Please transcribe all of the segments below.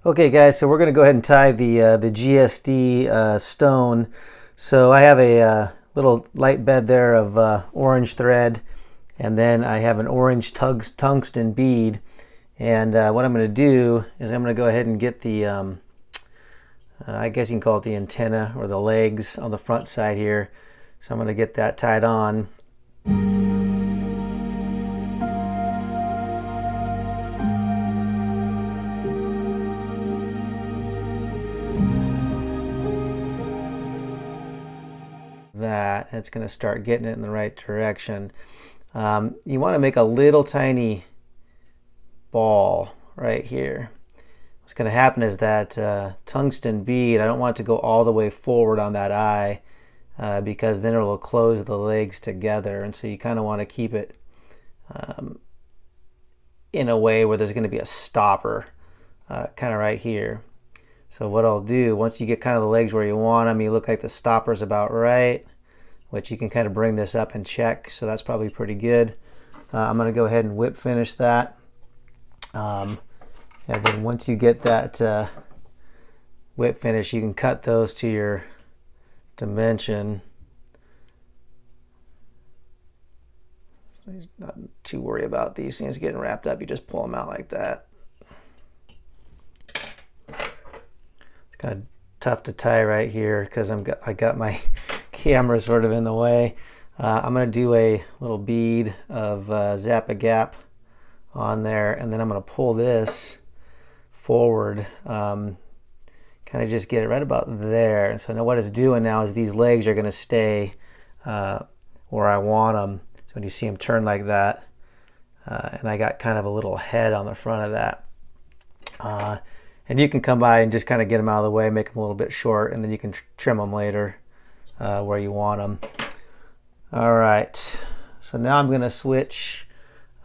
Okay guys, so we're going to go ahead and tie the GSD stone. So I have a little light bed there of orange thread, and then I have an orange tungsten bead. And what I'm going to do is I'm going to go ahead and get the, I guess you can call it the antenna or the legs on the front side here. So I'm going to get that tied on. That it's going to start getting it in the right direction. You want to make a little tiny ball right here. What's going to happen is that tungsten bead, I don't want it to go all the way forward on that eye because then it will close the legs together, and so you kind of want to keep it in a way where there's going to be a stopper kind of right here. So what I'll do, once you get kind of the legs where you want them, you look like the stopper's about right, which you can kind of bring this up and check. So that's probably pretty good. I'm going to go ahead and whip finish that. And then once you get that whip finish, you can cut those to your dimension. So not too worried about these things getting wrapped up. You just pull them out like that. Kind of tough to tie right here because I got my camera sort of in the way. I'm going to do a little bead of Zap-A-Gap on there, and then I'm going to pull this forward, kind of just get it right about there. And so now what it's doing now is these legs are going to stay where I want them. So when you see them turn like that, and I got kind of a little head on the front of that. And you can come by and just kind of get them out of the way, make them a little bit short, and then you can trim them later where you want them. All right, so now I'm going to switch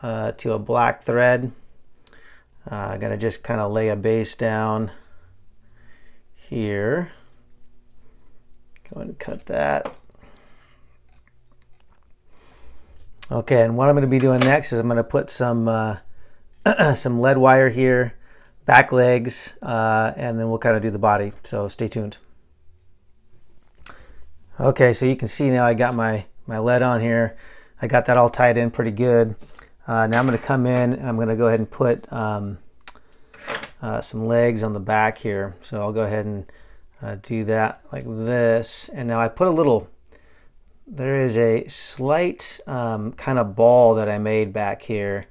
to a black thread. I'm going to just kind of lay a base down here. Go ahead and cut that. Okay, and what I'm going to be doing next is I'm going to put some some lead wire here, back legs, and then we'll kind of do the body, so stay tuned. Okay, so you can see now I got my lead on here. I got that all tied in pretty good. Now I'm going to come in and I'm going to go ahead and put some legs on the back here. So I'll go ahead and do that like this. And now I put a little, there is a slight kind of ball that I made back here.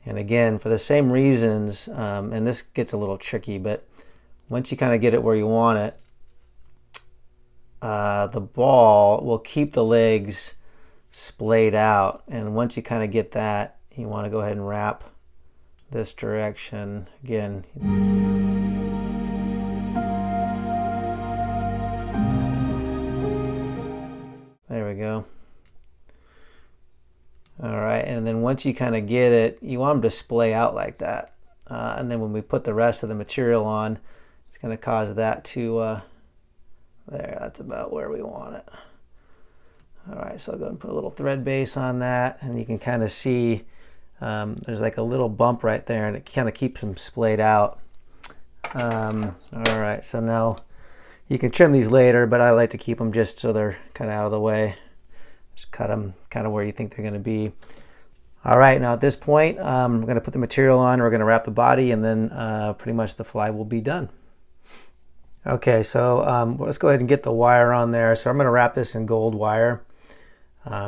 And again, for the same reasons, and this gets a little tricky, but once you kind of get it where you want it, the ball will keep the legs splayed out. And once you kind of get that, you want to go ahead and wrap this direction again. There we go. All right, and then once you kind of get it, you want them to splay out like that. And then when we put the rest of the material on, it's going to cause that to, there, that's about where we want it. All right, so I'll go and put a little thread base on that, and you can kind of see there's like a little bump right there, and it kind of keeps them splayed out. All right, so now you can trim these later, but I like to keep them just so they're kind of out of the way. Just cut them kind of where you think they're going to be. All right, now at this point, I'm going to put the material on. We're going to wrap the body, and then pretty much the fly will be done. Okay, so let's go ahead and get the wire on there. So I'm going to wrap this in gold wire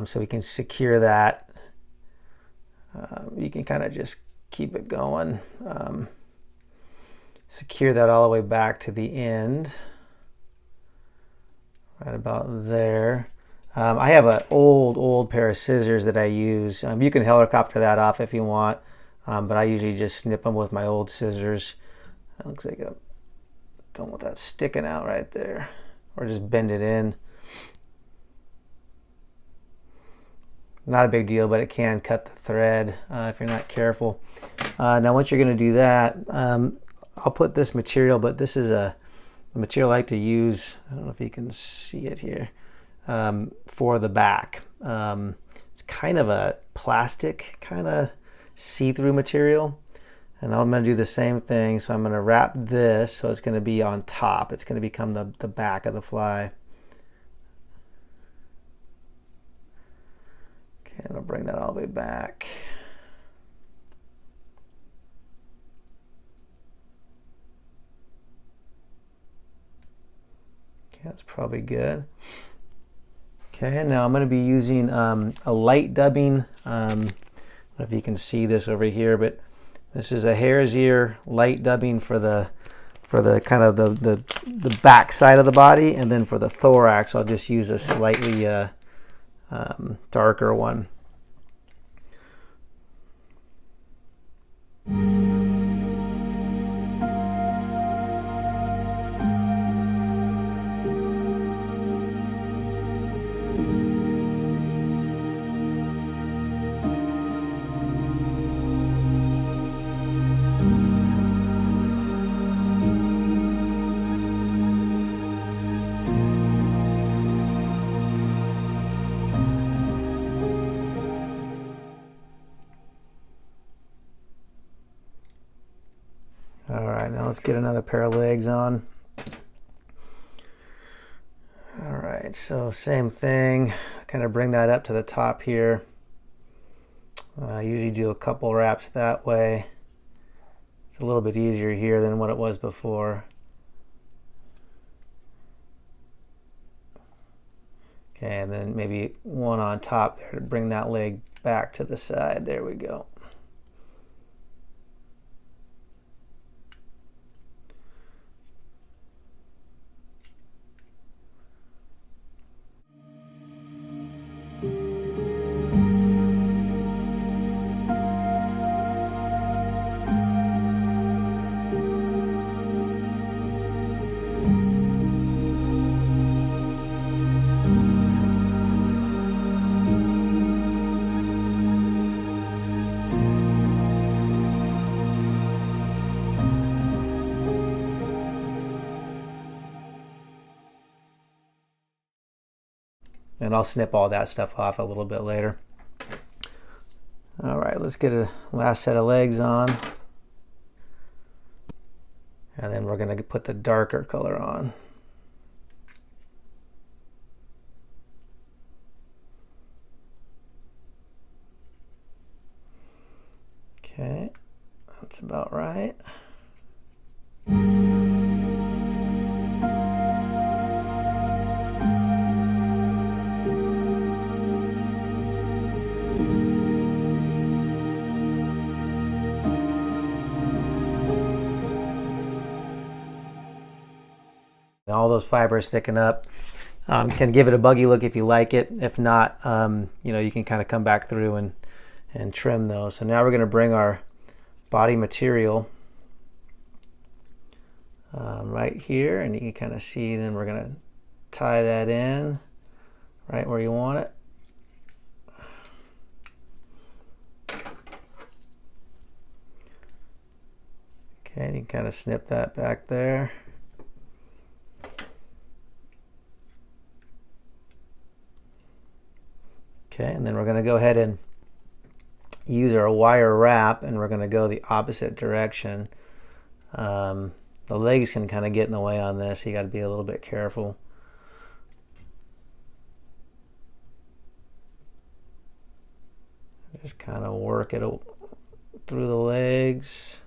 so we can secure that. You can kind of just keep it going. Secure that all the way back to the end. Right about there. I have an old pair of scissors that I use. You can helicopter that off if you want, but I usually just snip them with my old scissors. That looks like I don't want that sticking out right there, or just bend it in. Not a big deal, but it can cut the thread if you're not careful. Now once you're going to do that, I'll put this material, but this is a material I like to use. I don't know if you can see it here. For the back. It's kind of a plastic, kind of see-through material. And I'm going to do the same thing. So I'm going to wrap this so it's going to be on top. It's going to become the back of the fly. Okay, and I'll bring that all the way back. Okay, that's probably good. Okay, now I'm going to be using a light dubbing. I don't know if you can see this over here, but this is a hare's ear light dubbing for the kind of the back side of the body, and then for the thorax, I'll just use a slightly darker one. All right, now let's get another pair of legs on. All right, so same thing, kind of bring that up to the top here. I usually do a couple wraps that way. It's a little bit easier here than what it was before. Okay, and then maybe one on top there to bring that leg back to the side. There we go. And I'll snip all that stuff off a little bit later. All right, let's get a last set of legs on. And then we're going to put the darker color on. Okay, that's about right. All those fibers sticking up. Can give it a buggy look if you like it. If not, you know, you can kind of come back through and trim those. So now we're going to bring our body material right here, and you can kind of see, then we're going to tie that in right where you want it. Okay, and you can kind of snip that back there. Okay, and then we're going to go ahead and use our wire wrap, and we're going to go the opposite direction. The legs can kind of get in the way on this. You got to be a little bit careful. Just kind of work it through the legs.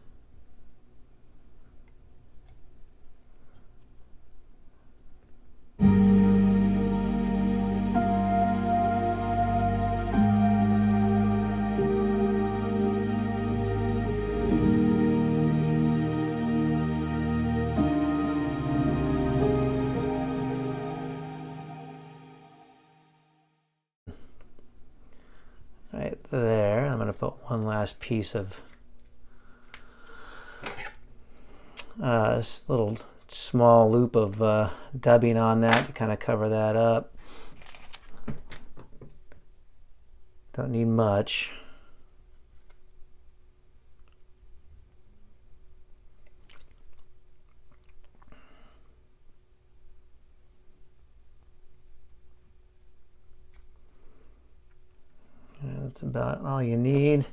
Right there, I'm going to put one last piece of this little small loop of dubbing on that to kind of cover that up. Don't need much. That's about all you need.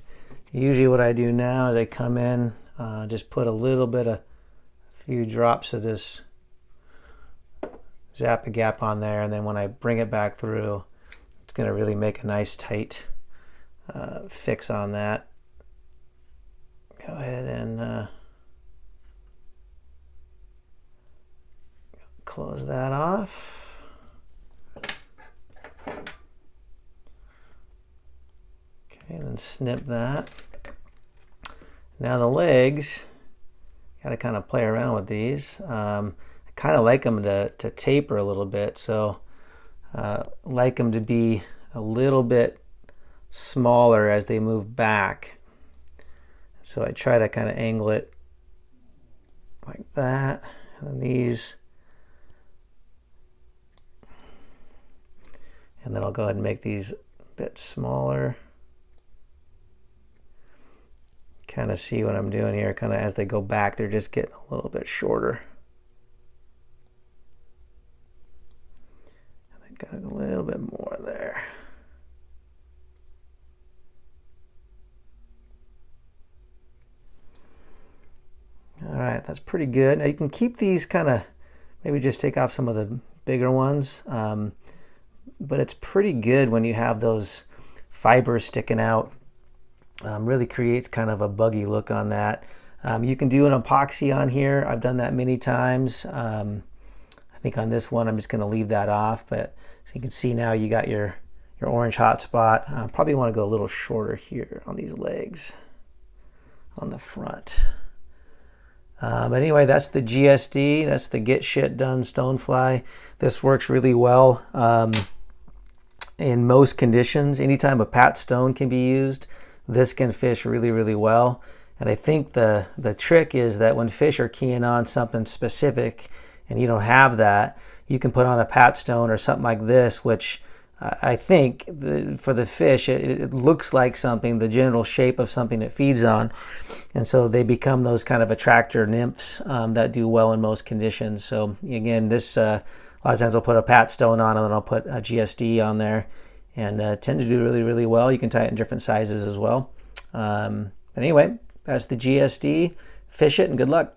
Usually what I do now is I come in Just put a little bit of, a few drops of this Zap-A-Gap on there, and then when I bring it back through, it's going to really make a nice tight fix on that. Go ahead and close that off. Okay, and then snip that. Now the legs, got to kind of play around with these. I kind of like them to taper a little bit, so like them to be a little bit smaller as they move back. So I try to kind of angle it like that. And these, and then I'll go ahead and make these a bit smaller. Kind of see what I'm doing here. Kind of as they go back, they're just getting a little bit shorter. And I got a little bit more there. All right, that's pretty good. Now you can keep these kind of, maybe just take off some of the bigger ones. But it's pretty good when you have those fibers sticking out. Really creates kind of a buggy look on that. You can do an epoxy on here. I've done that many times. I think on this one I'm just going to leave that off, but so you can see now you got your orange hot spot. Probably want to go a little shorter here on these legs on the front. But anyway, that's the GSD. That's the Get Shit Done Stonefly. This works really well in most conditions. Anytime a pat stone can be used, this can fish really, really well. And I think the trick is that when fish are keying on something specific and you don't have that, you can put on a pat stone or something like this, which I think for the fish, it looks like something, the general shape of something it feeds on. And so they become those kind of attractor nymphs that do well in most conditions. So again, this a lot of times I'll put a pat stone on and then I'll put a GSD on there, and tend to do really, really well. You can tie it in different sizes as well. But anyway, that's the GSD. Fish it and good luck.